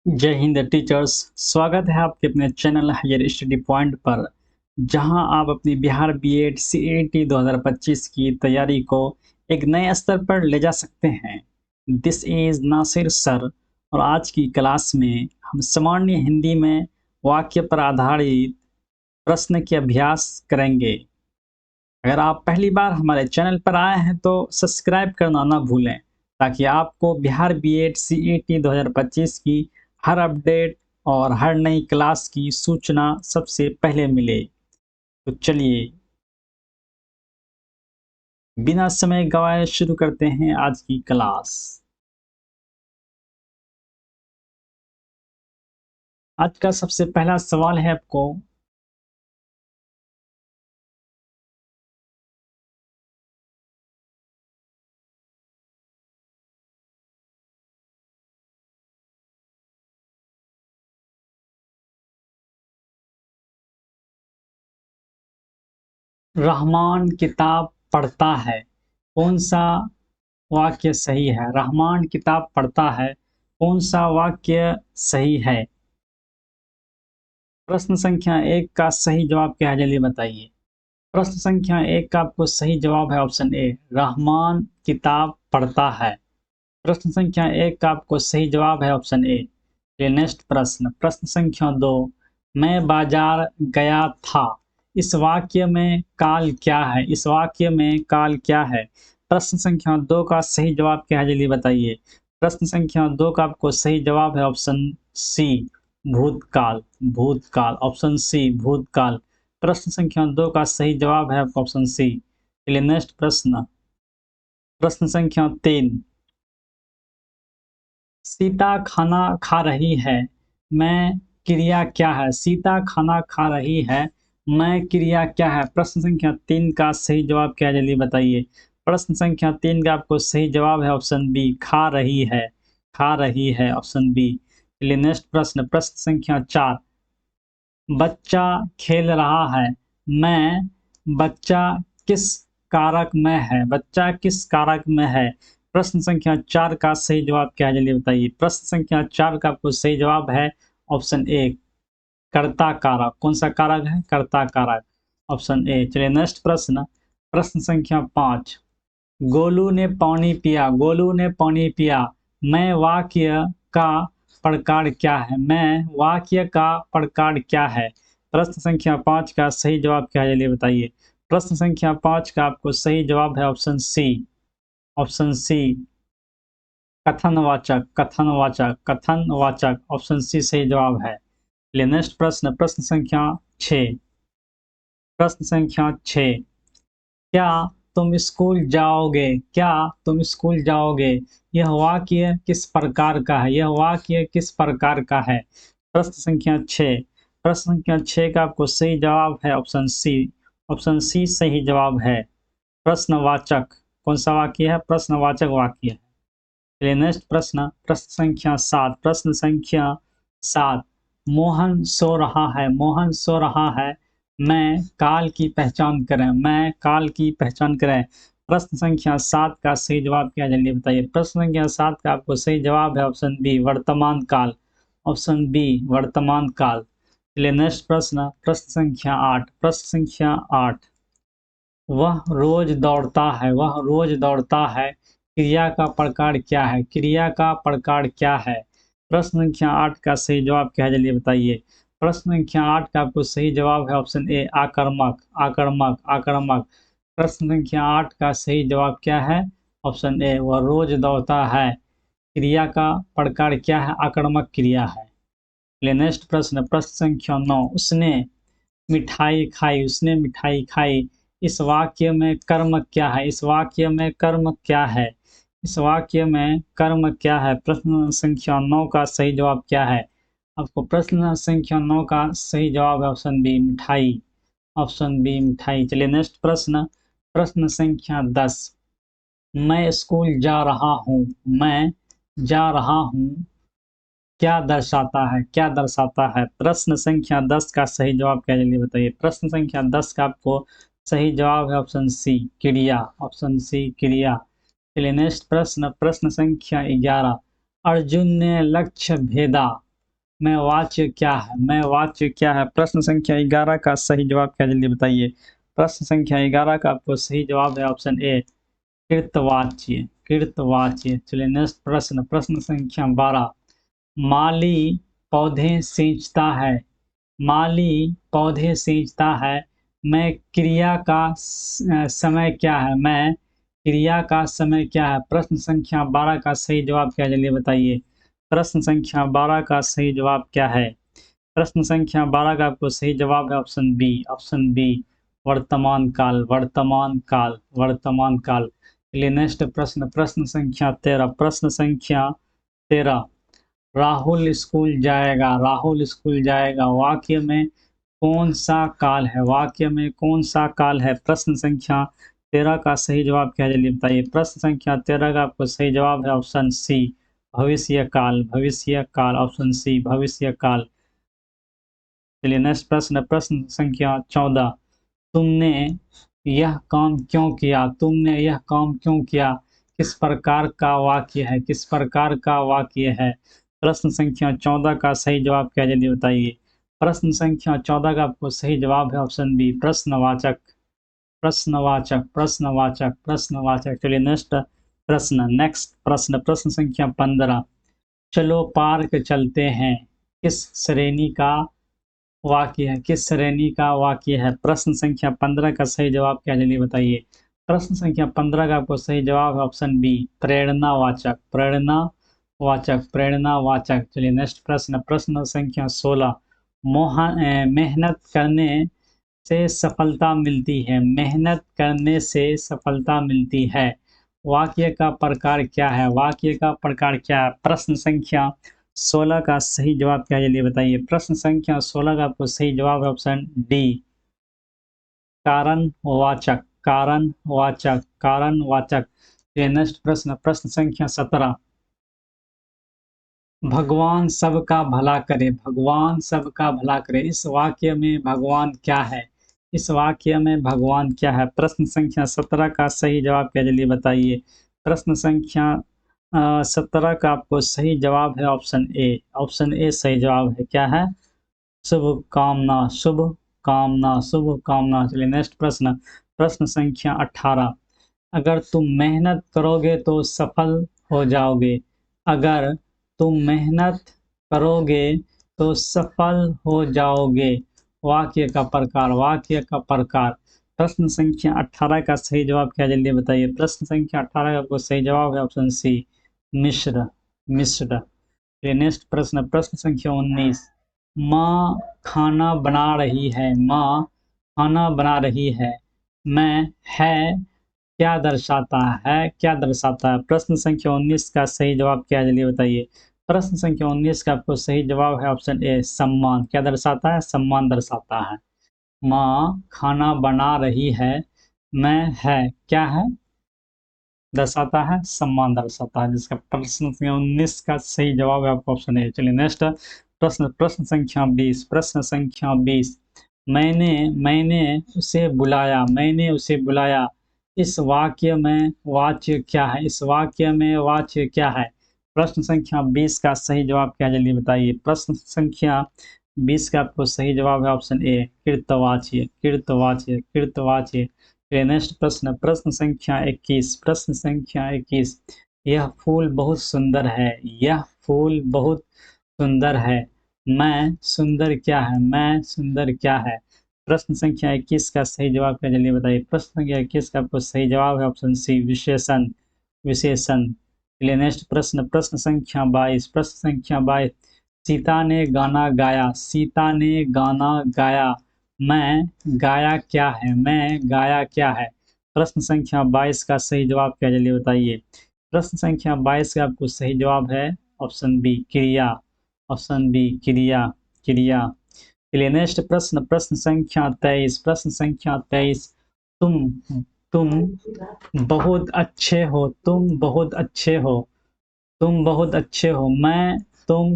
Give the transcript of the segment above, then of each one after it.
जय हिंद टीचर्स। स्वागत है आपके अपने चैनल हायर स्टडी पॉइंट पर, जहां आप अपनी बिहार बीएड सीईटी 2025 की तैयारी को एक नए स्तर पर ले जा सकते हैं। दिस इज नासिर सर और आज की क्लास में हम सामान्य हिंदी में वाक्य पर आधारित प्रश्न के अभ्यास करेंगे। अगर आप पहली बार हमारे चैनल पर आए हैं तो सब्सक्राइब करना ना भूलें, ताकि आपको बिहार बीएड सीईटी 2025 की हर अपडेट और हर नई क्लास की सूचना सबसे पहले मिले। तो चलिए बिना समय गवाए शुरू करते हैं आज की क्लास। आज का सबसे पहला सवाल है आपको, रहमान किताब पढ़ता है, कौन सा वाक्य सही है? रहमान किताब पढ़ता है, कौन सा वाक्य सही है? प्रश्न संख्या 1 का सही जवाब क्या है, जल्दी बताइए। प्रश्न संख्या 1 का आपको सही जवाब है ऑप्शन ए, रहमान किताब पढ़ता है। प्रश्न संख्या 1 का आपको सही जवाब है ऑप्शन ए। चलिए नेक्स्ट प्रश्न, प्रश्न संख्या 2, मैं बाजार गया था, इस वाक्य में काल क्या है? इस वाक्य में काल क्या है? प्रश्न संख्या 2 का सही जवाब क्या है, जल्दी बताइए। प्रश्न संख्या 2 का आपको सही जवाब है ऑप्शन सी, भूतकाल। भूतकाल, ऑप्शन सी भूतकाल। प्रश्न संख्या 2 का सही जवाब है आपका ऑप्शन सी। चलिए नेक्स्ट प्रश्न, प्रश्न संख्या 3, सीता खाना खा रही है, मैं क्रिया क्या है? सीता खाना खा रही है, मैं क्रिया क्या है? प्रश्न संख्या 3 का सही जवाब क्या है, जल्दी बताइए। प्रश्न संख्या 3 का आपको सही जवाब है ऑप्शन बी, खा रही है। खा रही है, ऑप्शन बी। चलिए नेक्स्ट प्रश्न, प्रश्न संख्या 4, बच्चा खेल रहा है, मैं बच्चा किस कारक में है? बच्चा किस कारक में है? प्रश्न संख्या 4 का सही जवाब क्या है, जल्दी बताइए। प्रश्न संख्या 4 का आपको सही जवाब है ऑप्शन ए, कर्ता कारक। कौन सा कारक है? कर्ता कारक, ऑप्शन ए। चलिए नेक्स्ट प्रश्न, प्रश्न संख्या 5, गोलू ने पानी पिया, गोलू ने पानी पिया, मैं वाक्य का प्रकार क्या है? मैं वाक्य का प्रकार क्या है? प्रश्न संख्या 5 का सही जवाब क्या है, चलिए बताइए। प्रश्न संख्या 5 का आपको सही जवाब है ऑप्शन सी, ऑप्शन सी, कथनवाचक। कथनवाचक, कथनवाचक, ऑप्शन सी सही जवाब है। चलिए नेक्स्ट प्रश्न, प्रश्न संख्या 6, प्रश्न संख्या 6, क्या तुम स्कूल जाओगे? क्या तुम स्कूल जाओगे? यह वाक्य किस प्रकार का है? यह वाक्य किस प्रकार का है? प्रश्न संख्या 6, प्रश्न संख्या 6 का आपको सही जवाब है ऑप्शन सी, ऑप्शन सी सही जवाब है। प्रश्नवाचक। कौन सा वाक्य है? प्रश्नवाचक वाक्य है। चलिए नेक्स्ट प्रश्न, प्रश्न संख्या 7, प्रश्न संख्या 7, मोहन सो रहा है, मोहन सो रहा है, मैं काल की पहचान करें, मैं काल की पहचान करें। प्रश्न संख्या 7 का सही जवाब क्या है, जल्दी बताइए। प्रश्न संख्या 7 का आपको सही जवाब है ऑप्शन बी, वर्तमान काल। ऑप्शन बी, वर्तमान काल। चलिए नेक्स्ट प्रश्न, प्रश्न संख्या 8, प्रश्न संख्या 8, वह रोज दौड़ता है, वह रोज दौड़ता है, क्रिया का प्रकार क्या है? क्रिया का प्रकार क्या है? प्रश्न संख्या 8 का सही जवाब क्या है, जल्दी बताइए। प्रश्न संख्या 8 का आपको सही जवाब है ऑप्शन ए, आक्रामक। आक्रामक, आक्रामक। प्रश्न संख्या 8 का सही जवाब क्या है? ऑप्शन ए, वह रोज दौड़ता है, क्रिया का प्रकार क्या है? आक्रामक क्रिया है। चलिए नेक्स्ट प्रश्न, प्रश्न संख्या 9, उसने मिठाई खाई, उसने मिठाई खाई, इस वाक्य में कर्म क्या है? इस वाक्य में कर्म क्या है? इस वाक्य में कर्म क्या है? प्रश्न संख्या 9 का सही जवाब क्या है? आपको प्रश्न संख्या 9 का सही जवाब है ऑप्शन बी, मिठाई। ऑप्शन बी, मिठाई। चलिए नेक्स्ट प्रश्न, प्रश्न संख्या 10, मैं स्कूल जा रहा हूँ, मैं जा रहा हूँ, क्या दर्शाता है? क्या दर्शाता है? प्रश्न संख्या 10 का सही जवाब क्या है, जल्दी बताइए। प्रश्न संख्या 10 का आपको सही जवाब है ऑप्शन सी, क्रिया। ऑप्शन सी, क्रिया। चलिए नेक्स्ट प्रश्न, प्रश्न संख्या 11, अर्जुन ने लक्ष्य भेदा, मैं वाच्य क्या है, मैं वाच्य क्या है। प्रश्न संख्या 11 का सही जवाब क्या, जल्दी बताइए। प्रश्न संख्या 11 का आपको सही जवाब है ऑप्शन ए, कृतवाच्य, कृतवाच्य। चलिए नेक्स्ट प्रश्न, प्रश्न संख्या 12। माली पौधे सींचता है, माली पौधे सींचता है, मैं क्रिया का समय क्या है, मैं क्रिया का समय क्या है। प्रश्न संख्या 12 का सही जवाब क्या है, जल्दी बताइए। प्रश्न संख्या 12 का सही जवाब क्या है। प्रश्न संख्या 12 का आपको सही जवाब है ऑप्शन बी, ऑप्शन बी, वर्तमान काल, वर्तमान काल, वर्तमान काल। चलिए नेक्स्ट प्रश्न, प्रश्न संख्या 13। प्रश्न संख्या 13। राहुल स्कूल जाएगा, राहुल स्कूल जाएगा, वाक्य में कौन सा काल है, वाक्य में कौन सा काल है। प्रश्न संख्या 13 का सही जवाब क्या है, जल्दी बताइए। प्रश्न संख्या 13 का आपको सही जवाब है ऑप्शन सी, भविष्य काल, भविष्य काल, ऑप्शन सी, भविष्य काल। चलिए नेक्स्ट प्रश्न, प्रश्न संख्या 14। तुमने यह काम क्यों किया, तुमने यह काम क्यों किया, किस प्रकार का वाक्य है, किस प्रकार का वाक्य है। प्रश्न संख्या 14 का सही जवाब क्या है, जल्दी बताइए। प्रश्न संख्या 14 का आपको सही जवाब है ऑप्शन बी, प्रश्नवाचक, प्रश्नवाचक, प्रश्नवाचक, प्रश्नवाचक। चलिए नेक्स्ट प्रश्न, नेक्स्ट प्रश्न, प्रश्न संख्या 15। चलो पार्क चलते हैं, किस श्रेणी का वाक्य है, किस श्रेणी का वाक्य है। प्रश्न संख्या 15 का सही जवाब क्या है, जल्दी बताइए। प्रश्न संख्या 15 का आपको सही जवाब है ऑप्शन बी, प्रेरणावाचक, प्रेरणावाचक, प्रेरणावाचक। चलिए नेक्स्ट प्रश्न, प्रश्न संख्या 16। मेहनत करने से सफलता मिलती है, मेहनत करने से सफलता मिलती है, वाक्य का प्रकार क्या है, वाक्य का प्रकार क्या है। प्रश्न संख्या 16 का सही जवाब क्या है, जल्दी बताइए। प्रश्न संख्या 16 का आपको सही जवाब है ऑप्शन डी, कारणवाचक, कारणवाचक, कारणवाचक। नेक्स्ट प्रश्न, प्रश्न संख्या 17। भगवान सबका भला करे, भगवान सबका भला करे, इस वाक्य में भगवान क्या है, इस वाक्य में भगवान क्या है। प्रश्न संख्या 17 का सही जवाब क्या, जल्दी बताइए। प्रश्न संख्या 17 का आपको सही जवाब है ऑप्शन ए, ऑप्शन ए सही जवाब है। क्या है, शुभ कामना, शुभ कामना, शुभ कामना। चलिए नेक्स्ट प्रश्न, प्रश्न संख्या 18। अगर तुम मेहनत करोगे तो सफल हो जाओगे, अगर तुम मेहनत करोगे तो सफल हो जाओगे, वाक्य का प्रकार, वाक्य का प्रकार। प्रश्न संख्या 18 का सही जवाब क्या है, जल्दी बताइए। प्रश्न संख्या 18 का आपको सही जवाब है ऑप्शन सी, मिश्र, मिश्र। नेक्स्ट प्रश्न, प्रश्न संख्या 19। माँ खाना बना रही है, माँ खाना बना रही है, मैं है क्या दर्शाता है, क्या दर्शाता है। प्रश्न संख्या 19 का सही जवाब क्या है, जल्दी बताइए। प्रश्न संख्या 19 का आपको सही जवाब है ऑप्शन ए, सम्मान। क्या दर्शाता है, सम्मान दर्शाता है। माँ खाना बना रही है, मैं है क्या है दर्शाता है, सम्मान दर्शाता है, जिसका प्रश्न संख्या 19 का सही जवाब है आपका ऑप्शन ए। चलिए नेक्स्ट प्रश्न, प्रश्न संख्या 20। प्रश्न संख्या 20। मैंने उसे बुलाया, मैंने उसे बुलाया, इस वाक्य में वाच्य क्या है, इस वाक्य में वाच्य क्या है। प्रश्न संख्या 20 का सही जवाब क्या है, जल्दी बताइए। प्रश्न संख्या 20 का आपको सही जवाब है ऑप्शन ए, कृतवाच्य, कृतवाच्य, कृतवाच्य। नेक्स्ट प्रश्न, प्रश्न संख्या 21। प्रश्न संख्या 21। यह फूल बहुत सुंदर है, यह फूल बहुत सुंदर है, मैं सुंदर क्या है, मैं सुंदर क्या है। प्रश्न संख्या 21 का सही जवाब क्या, जल्दी बताइए। प्रश्न संख्या 21 का आपको सही जवाब है ऑप्शन सी, विशेषण, विशेषण। चलिए नेक्स्ट प्रश्न, प्रश्न संख्या 22। प्रश्न संख्या 22। सीता ने गाना गाया, सीता ने गाना गाया, मैं गाया क्या है, मैं गाया क्या है। प्रश्न संख्या 22 का सही जवाब क्या, जल्दी बताइए। प्रश्न संख्या 22 का आपको सही जवाब है ऑप्शन बी, क्रिया, ऑप्शन बी, क्रिया, क्रिया। चलिए नेक्स्ट प्रश्न, प्रश्न संख्या 23। प्रश्न संख्या 23। तुम बहुत अच्छे हो, तुम बहुत अच्छे हो, तुम बहुत अच्छे हो, मैं तुम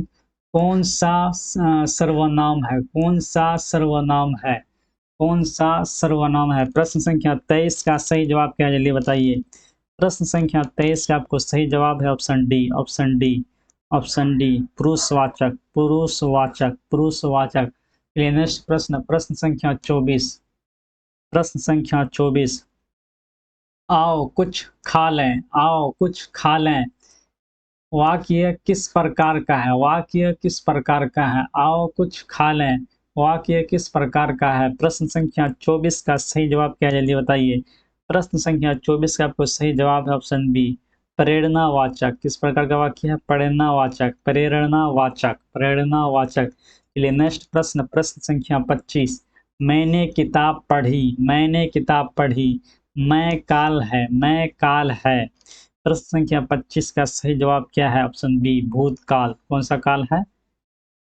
कौन सा सर्वनाम है, कौन सा सर्वनाम है, कौन सा सर्वनाम है। प्रश्न संख्या 23 का सही जवाब क्या है, जल्दी बताइए। प्रश्न संख्या 23 का आपको सही जवाब है option D, option D, option D पुरुषवाचक, पुरुषवाचक, पुरुषवाचक। चलिए नेक्स्ट प्रश्न, प्रश्न संख्या 24। प्रश्न संख्या 24। आओ कुछ खा लें, आओ कुछ खा लें। वाक्य किस प्रकार का है? वाक्य किस प्रकार का है? आओ कुछ खा लें। वाक्य किस प्रकार का है? प्रश्न संख्या 24 का सही जवाब क्या है जल्दी बताइए। प्रश्न संख्या 24 का आपको सही जवाब है ऑप्शन बी प्रेरणावाचक। किस प्रकार का वाक्य है? प्रेरणावाचक, प्रेरणावाचक, प्रेरणावाचक। चलिए नेक्स्ट प्रश्न, प्रश्न संख्या 25। मैंने किताब पढ़ी, मैंने किताब पढ़ी। मैं काल है, मैं काल है। प्रश्न संख्या 25 का सही जवाब क्या है? ऑप्शन बी भूतकाल। कौन सा काल है?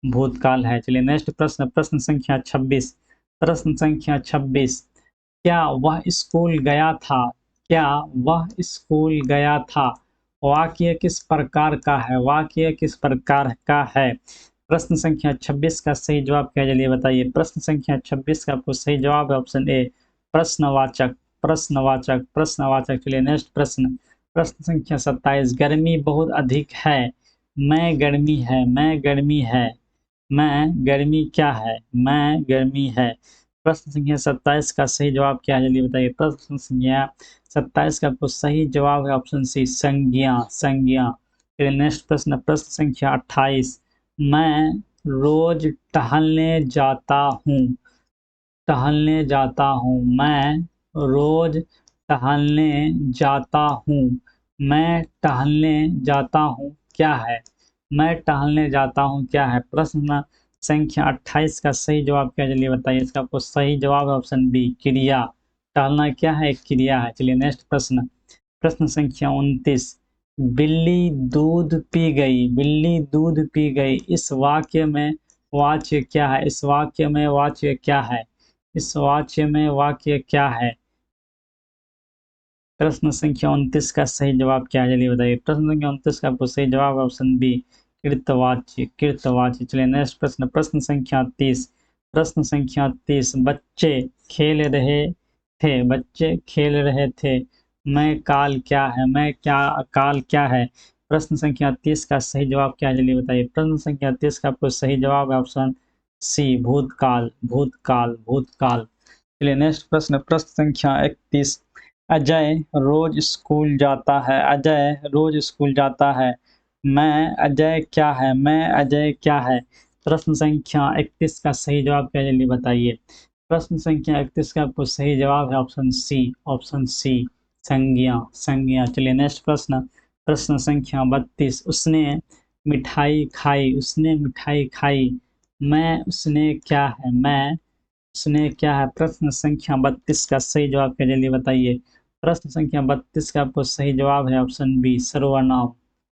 भूतकाल है। चलिए नेक्स्ट प्रश्न, प्रश्न संख्या 26। प्रश्न संख्या 26। क्या वह स्कूल गया था? क्या वह स्कूल गया था? वाक्य किस प्रकार का है? वाक्य किस प्रकार का है? प्रश्न संख्या 26 का सही जवाब क्या है चलिए बताइए। प्रश्न संख्या 26 का आपको सही जवाब है ऑप्शन ए प्रश्नवाचक, प्रश्नवाचक, प्रश्नवाचक। चलिए नेक्स्ट प्रश्न, प्रश्न संख्या 27। गर्मी बहुत अधिक है। मैं गर्मी है, मैं गर्मी है। मैं गर्मी क्या है? मैं गर्मी है। प्रश्न संख्या 27 का सही जवाब क्या है जल्दी बताइए। प्रश्न संख्या 27 का आपको सही जवाब है ऑप्शन सी संज्ञा, संज्ञा। फिर नेक्स्ट प्रश्न, प्रश्न संख्या 28। मैं रोज टहलने जाता हूँ, टहलने जाता हूँ। मैं रोज टहलने जाता हूँ। मैं टहलने जाता हूँ क्या है? मैं टहलने जाता हूँ क्या है? प्रश्न संख्या 28 का सही जवाब क्या है चलिए बताइए। इसका आपको सही जवाब है ऑप्शन बी क्रिया। टहलना क्या है? एक क्रिया है। चलिए नेक्स्ट प्रश्न, प्रश्न संख्या 29। बिल्ली दूध पी गई, बिल्ली दूध पी गई। इस वाक्य में वाच्य क्या है? इस वाक्य में वाच्य क्या है? इस वाक्य में वाक्य क्या है? प्रश्न संख्या 29 का सही जवाब क्या है चलिए बताइए। प्रश्न संख्या 29 का आपको सही जवाब है ऑप्शन बी कृतवाच्य, कृतवाच्य। चलिए नेक्स्ट प्रश्न, प्रश्न संख्या 30। प्रश्न संख्या 30। बच्चे खेल रहे थे, बच्चे खेल रहे थे। मैं काल क्या है? मैं क्या काल क्या है? प्रश्न संख्या 30 का सही जवाब क्या है चलिए बताइए। प्रश्न संख्या 30 का आपको सही जवाब है ऑप्शन सी भूतकाल, भूतकाल, भूतकाल। चलिए नेक्स्ट प्रश्न, प्रश्न संख्या 31। अजय रोज स्कूल जाता है, अजय रोज स्कूल जाता है। मैं अजय क्या है? मैं अजय क्या है? प्रश्न संख्या 31 का सही जवाब क्या है जल्दी बताइए। प्रश्न संख्या 31 का आपको सही जवाब है ऑप्शन सी, ऑप्शन सी संज्ञा, संज्ञा। चलिए नेक्स्ट प्रश्न, प्रश्न संख्या 32। उसने मिठाई खाई, उसने मिठाई खाई। मैं उसने क्या है? मैं उसने क्या है? प्रश्न संख्या 32 का सही जवाब क्या जल्दी बताइए। प्रश्न संख्या 32 का आपको सही जवाब है ऑप्शन बी सर्वनाम,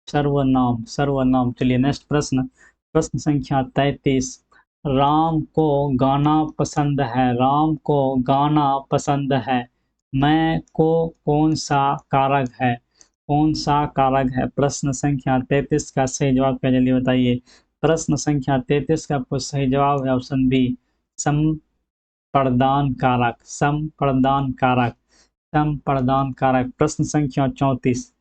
सर्वनाम, सर्वनाम। चलिए नेक्स्ट प्रश्न, प्रश्न संख्या 33। राम को गाना पसंद है, राम को गाना पसंद है। मैं को कौन सा कारक है? कौन सा कारक है? प्रश्न संख्या 33 का सही जवाब क्या जल्दी बताइए। प्रश्न संख्या 33 का आपको सही जवाब है ऑप्शन बी सम प्रदान कारक, संप्रदान कारक, संप्रदान कारक। प्रश्न संख्या 34।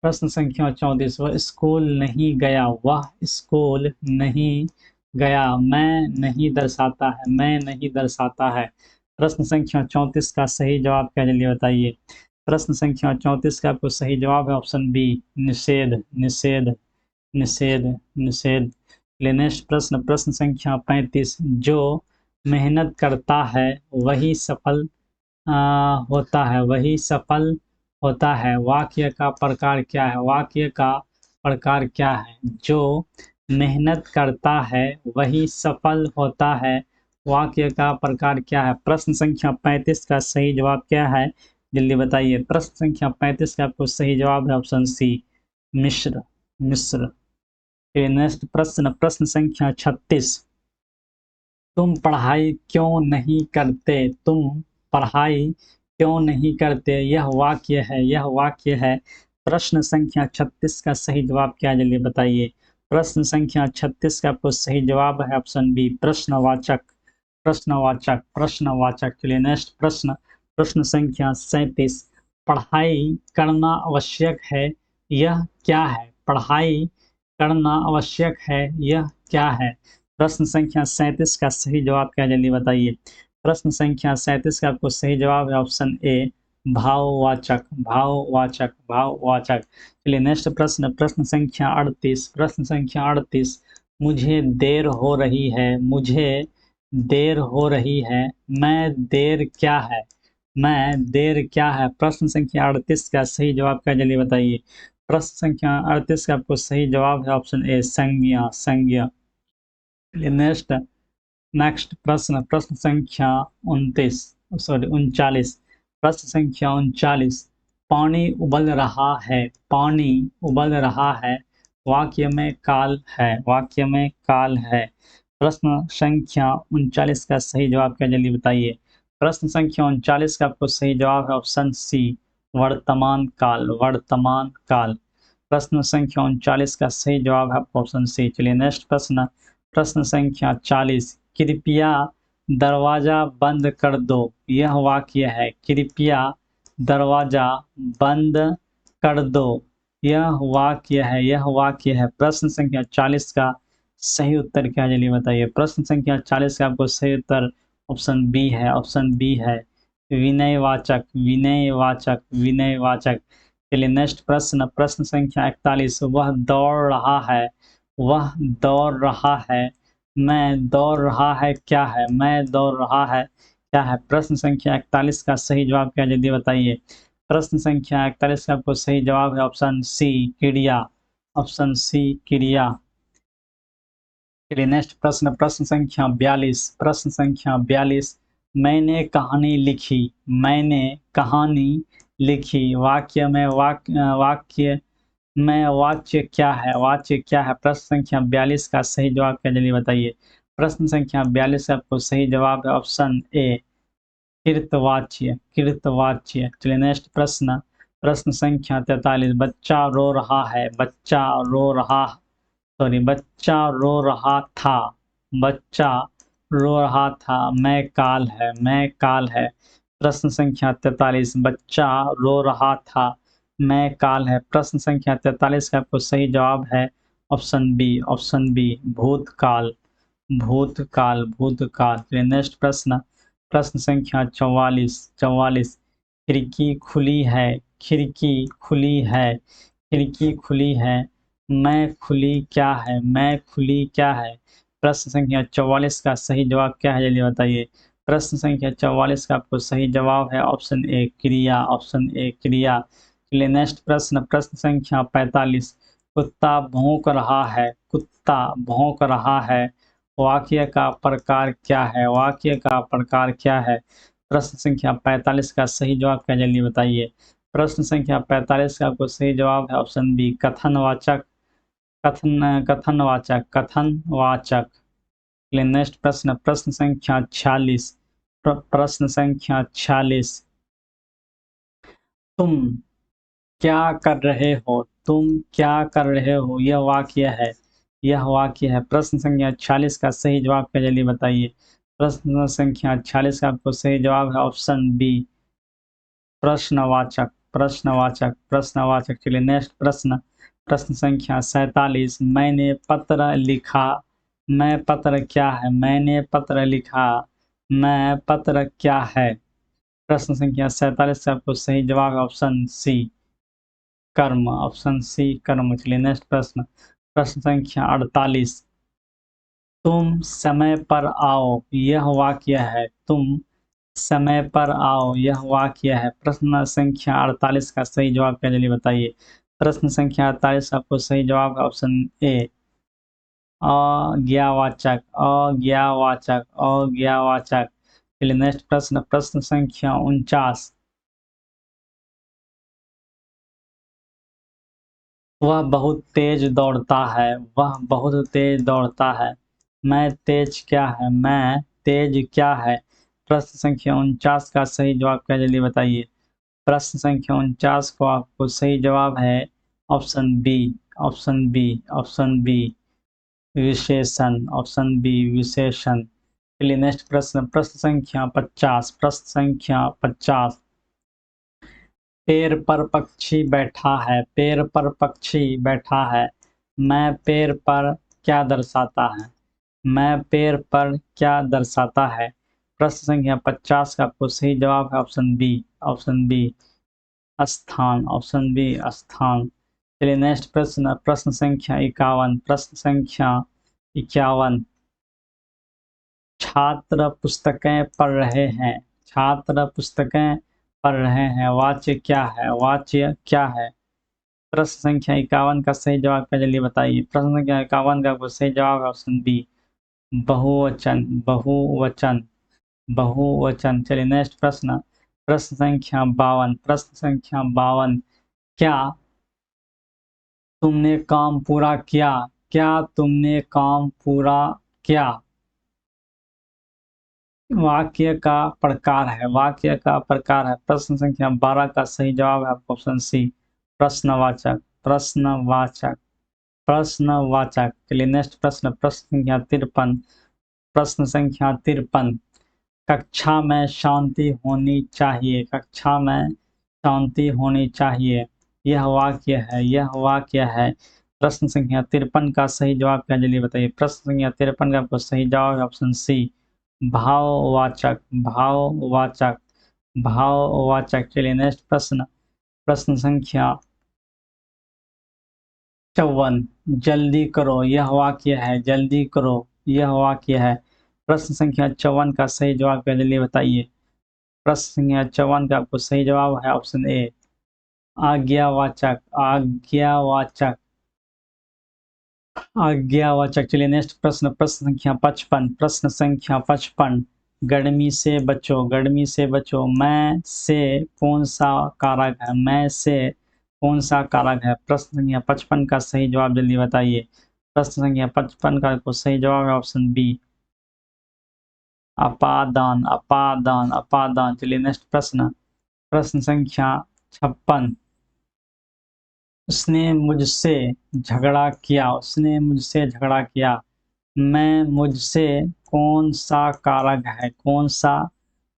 प्रश्न संख्या 34। वह स्कूल नहीं गया, वह स्कूल नहीं गया। मैं नहीं दर्शाता है, मैं नहीं दर्शाता है। प्रश्न संख्या 34 का सही जवाब क्या जल्दी बताइए। प्रश्न संख्या 34 का आपको सही जवाब है ऑप्शन बी निषेध, निषेध, निषेध, निषेध। नेक्स्ट प्रश्न, प्रश्न संख्या 35। जो मेहनत करता है वही सफल होता है, वही सफल होता है। वाक्य का प्रकार क्या है? वाक्य का प्रकार क्या है? जो मेहनत करता है वही सफल होता है। वाक्य का प्रकार क्या है? प्रश्न संख्या 35 का सही जवाब क्या है जल्दी बताइए। प्रश्न संख्या 35 का आपको सही जवाब है ऑप्शन सी मिश्र, मिश्र। नेक्स्ट प्रश्न, प्रश्न संख्या 36। तुम पढ़ाई क्यों नहीं करते? तुम पढ़ाई क्यों नहीं करते? यह वाक्य है, यह वाक्य है। प्रश्न संख्या 36 का सही जवाब क्या है जल्दी बताइए। प्रश्न संख्या 36 का आपको सही जवाब है ऑप्शन बी प्रश्नवाचक, प्रश्नवाचक, प्रश्नवाचक। चलिए नेक्स्ट प्रश्न, प्रश्न संख्या 37। पढ़ाई करना आवश्यक है, यह क्या है? पढ़ाई करना आवश्यक है, यह क्या है? प्रश्न संख्या 37 का सही जवाब क्या है, जल्दी बताइए। प्रश्न संख्या 37 का आपको सही जवाब है ऑप्शन ए, भाववाचक, भाववाचक, भाववाचक। चलिए नेक्स्ट प्रश्न, प्रश्न संख्या 38, प्रश्न संख्या 38, मुझे देर हो रही है, मुझे देर हो रही है, मैं देर क्या है? मैं देर क्या है? प्रश्न संख्या 38 का सही जवाब क्या है, जल्दी बताइए। प्रश्न संख्या 38 का आपको सही जवाब है ऑप्शन ए, संज्ञा, संज्ञा। नेक्स्ट नेक्स्ट प्रश्न, प्रश्न संख्या 39, प्रश्न संख्या 39, पानी उबल रहा है, पानी उबल रहा है, वाक्य में काल है, वाक्य में काल है। प्रश्न संख्या 39 का सही जवाब क्या, जल्दी बताइए। प्रश्न संख्या 39 का आपको सही जवाब है ऑप्शन सी, वर्तमान काल, वर्तमान काल। प्रश्न संख्या 39 का सही जवाब है ऑप्शन सी। चलिए नेक्स्ट प्रश्न, प्रश्न संख्या 40, कृपया दरवाजा बंद कर दो, यह वाक्य है। कृपया दरवाजा बंद कर दो, यह वाक्य है, यह वाक्य है। प्रश्न संख्या 40 का सही उत्तर क्या है, चलिए बताइए। प्रश्न संख्या 40 का आपको सही उत्तर ऑप्शन बी है, ऑप्शन बी है, विनयवाचक, विनयवाचक, विनयवाचक। चलिए नेक्स्ट प्रश्न, प्रश्न संख्या 41, वह दौड़ रहा है, वह दौड़ रहा है, मैं दौड़ रहा है क्या है? मैं दौड़ रहा है क्या है? प्रश्न संख्या 41 का सही जवाब क्या है, जल्दी बताइए। प्रश्न संख्या 41 का आपको सही जवाब है ऑप्शन सी, क्रिया, ऑप्शन सी, क्रिया। चलिए नेक्स्ट प्रश्न, प्रश्न संख्या 42, प्रश्न संख्या 42, मैंने कहानी लिखी, मैंने कहानी लिखी, वाक्य में वाक्य में वाच्य क्या है, वाच्य क्या है? प्रश्न संख्या 42 का सही जवाब क्या, जल्दी बताइए। प्रश्न संख्या 42 का आपको सही जवाब है ऑप्शन ए, कृतवाच्य, कृतवाच्य। चलिए नेक्स्ट प्रश्न, प्रश्न संख्या 43, बच्चा रो रहा है, बच्चा रो रहा, बच्चा रो रहा था, बच्चा रो रहा था, मैं काल है, मैं काल है। प्रश्न संख्या 43, बच्चा रो रहा था, मैं काल है। प्रश्न संख्या 43 का आपको सही जवाब है ऑप्शन बी, ऑप्शन बी, भूतकाल, भूतकाल, भूतकाल। चलिए नेक्स्ट प्रश्न, प्रश्न संख्या 44, 44, खिड़की खुली है, खिड़की खुली है, खिड़की खुली है, मैं खुली क्या है, मैं खुली क्या है? प्रश्न संख्या 44 का सही जवाब क्या है, जल्दी बताइए। प्रश्न संख्या 44 का आपको सही जवाब है ऑप्शन ए, क्रिया, ऑप्शन ए, क्रिया। चलिए नेक्स्ट प्रश्न, प्रश्न संख्या 45, कुत्ता भौंक रहा है, कुत्ता भौंक रहा है, वाक्य का प्रकार क्या है, वाक्य का प्रकार क्या है? प्रश्न संख्या 45 का सही जवाब क्या, जल्दी बताइए। प्रश्न संख्या 45 का आपको सही जवाब है ऑप्शन बी, कथनवाचक, कथनवाचक, कथनवाचक। चलिए नेक्स्ट प्रश्न, प्रश्न संख्या 46, प्रश्न संख्या 46, तुम क्या कर रहे हो, तुम क्या कर रहे हो, यह वाक्य है, यह वाक्य है। प्रश्न संख्या 46 का सही जवाब क्या, जल्दी बताइए। प्रश्न संख्या 46 का आपको सही जवाब है ऑप्शन बी, प्रश्नवाचक, प्रश्नवाचक, प्रश्नवाचक। चलिए नेक्स्ट प्रश्न, प्रश्न संख्या 47, मैंने पत्र लिखा, मैं पत्र क्या है, मैंने पत्र लिखा, मैं पत्र क्या है? प्रश्न संख्या 47 का आपको सही जवाब है ऑप्शन सी, कर्म, ऑप्शन सी, कर्म। चलिए नेक्स्ट प्रश्न, प्रश्न संख्या 48, तुम समय पर आओ, यह वाक्य है, तुम समय पर आओ, यह वाक्य है। प्रश्न संख्या 48 का सही जवाब क्या, जल्दी बताइए। प्रश्न संख्या 48 आपको सही जवाब है ऑप्शन ए, अज्ञावाचक, अज्ञावाचक, अज्ञावाचक। चलिए नेक्स्ट प्रश्न, प्रश्न संख्या 49, वह बहुत तेज दौड़ता है, वह बहुत तेज दौड़ता है, मैं तेज क्या है, मैं तेज क्या है? प्रश्न संख्या 49 का सही जवाब क्या, जल्दी बताइए। प्रश्न संख्या 49 को आपको सही जवाब है option B, option B, option B, विशेषण, ऑप्शन बी, विशेषण। चलिए नेक्स्ट प्रश्न, प्रश्न संख्या 50, प्रश्न संख्या 50, पेड़ पर पक्षी बैठा है, पेड़ पर पक्षी बैठा है, मैं पेड़ पर क्या दर्शाता है? मैं पेड़ पर क्या दर्शाता है? प्रश्न संख्या 50 का आपको सही जवाब है ऑप्शन बी। ऑप्शन बी स्थान। ऑप्शन बी स्थान। चलिए नेक्स्ट प्रश्न, प्रश्न संख्या 51। प्रश्न संख्या 51। छात्र पुस्तकें पढ़ रहे हैं। छात्र पुस्तकें पढ़ रहे हैं, वाच्य क्या है? वाच्य क्या है? प्रश्न संख्या 51 का सही जवाब क्या, जल्दी बताइए। प्रश्न संख्या 51 का आपको सही जवाब है ऑप्शन बी बहुवचन। बहुवचन। बहुवचन। चलिए नेक्स्ट प्रश्न, प्रश्न संख्या 52। प्रश्न संख्या 52। क्या तुमने काम पूरा किया? क्या तुमने काम पूरा किया? वाक्य का प्रकार है। वाक्य का प्रकार है। प्रश्न संख्या 12 का सही जवाब है ऑप्शन सी प्रश्नवाचक। प्रश्नवाचक। प्रश्नवाचक। चलिए नेक्स्ट प्रश्न, प्रश्न संख्या 53। प्रश्न संख्या 53। कक्षा में शांति होनी चाहिए। कक्षा में शांति होनी चाहिए, यह वाक्य है। यह वाक्य है। प्रश्न संख्या 53 का सही जवाब क्या, जल्दी बताइए। प्रश्न संख्या 53 का आपको सही जवाब है ऑप्शन सी भाववाचक। भाववाचक। भाववाचक। चलिए नेक्स्ट प्रश्न, प्रश्न संख्या 54। जल्दी करो, यह वाक्य है। जल्दी करो, यह वाक्य है। प्रश्न संख्या 54 का सही जवाब क्या, जल्दी बताइए। प्रश्न संख्या 54 का आपको सही जवाब है ऑप्शन ए आज्ञावाचक। आज्ञावाचक। आज्ञावाचक। चलिए नेक्स्ट प्रश्न, प्रश्न संख्या 55। प्रश्न संख्या 55। गर्मी से बचो। गर्मी से बचो, मैं से कौन सा कारक है? मैं से कौन सा कारक है? प्रश्न संख्या 55 का सही जवाब जल्दी बताइए। प्रश्न संख्या 55 का आपको सही जवाब है ऑप्शन बी अपादान। अपादान। अपादान। चलिए नेक्स्ट प्रश्न, प्रश्न संख्या 56। उसने मुझसे झगड़ा किया। उसने मुझसे झगड़ा किया, मैं मुझसे कौन सा कारक है? कौन सा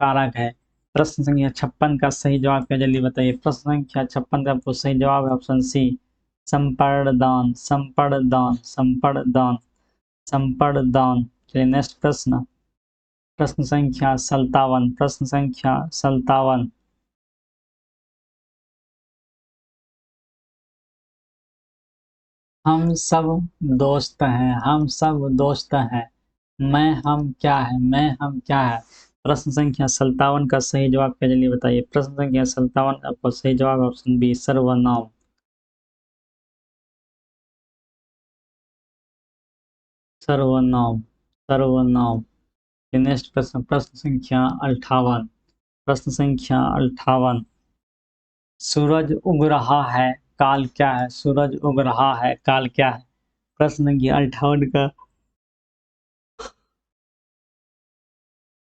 कारक है? प्रश्न संख्या 56 का सही जवाब क्या, जल्दी बताइए। प्रश्न संख्या 56 का आपको सही जवाब है ऑप्शन सी संपर्दान। संपर्दान। संपर्दान। संपर्दान। चलिए नेक्स्ट प्रश्न, प्रश्न संख्या 57। प्रश्न संख्या 57। हम सब दोस्त हैं। हम सब दोस्त हैं, मैं हम क्या है? मैं हम क्या है? प्रश्न संख्या 57 का सही जवाब क्या, जल्दी बताइए। प्रश्न संख्या 57 का आपको सही जवाब है ऑप्शन बी सर्वनाम। सर्वनाम। सर्वनाम। नेक्स्ट प्रश्न, प्रश्न संख्या 58। प्रश्न संख्या 58। सूरज उग रहा है, काल क्या है? सूरज उग रहा है, काल क्या है? प्रश्न संख्या 58 का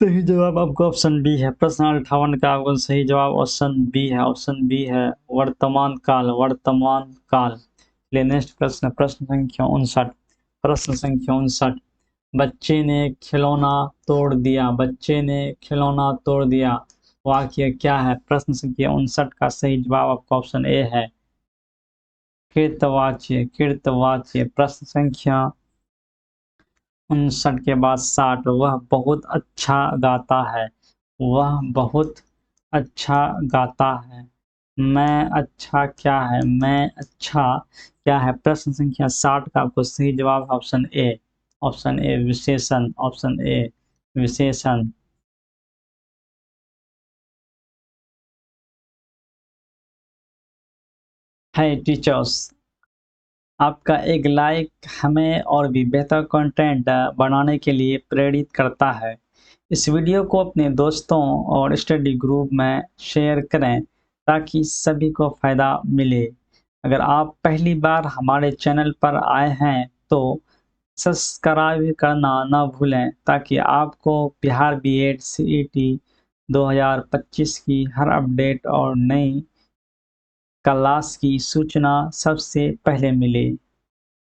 सही जवाब आपको ऑप्शन बी है। प्रश्न 58 का आपको सही जवाब ऑप्शन बी है। ऑप्शन बी है वर्तमान काल। वर्तमान काल। चलिए नेक्स्ट प्रश्न, प्रश्न संख्या 59। प्रश्न संख्या 59। बच्चे ने खिलौना तोड़ दिया। बच्चे ने खिलौना तोड़ दिया, वाक्य क्या है? प्रश्न संख्या 59 का सही जवाब आपका ऑप्शन ए है कृतवाच्य। कृतवाच्य। प्रश्न संख्या 59 के बाद 60। वह बहुत अच्छा गाता है। वह बहुत अच्छा गाता है, मैं अच्छा क्या है? मैं अच्छा क्या है? प्रश्न संख्या 60 का आपको सही जवाब ऑप्शन ए। ऑप्शन ए विशेषण। ऑप्शन ए विशेषण। है टीचर्स, आपका एक लाइक हमें और भी बेहतर कंटेंट बनाने के लिए प्रेरित करता है। इस वीडियो को अपने दोस्तों और स्टडी ग्रुप में शेयर करें ताकि सभी को फ़ायदा मिले। अगर आप पहली बार हमारे चैनल पर आए हैं तो सब्सक्राइब करना ना भूलें ताकि आपको बिहार बीएड सीईटी 2025 की हर अपडेट और नई क्लास की सूचना सबसे पहले मिले।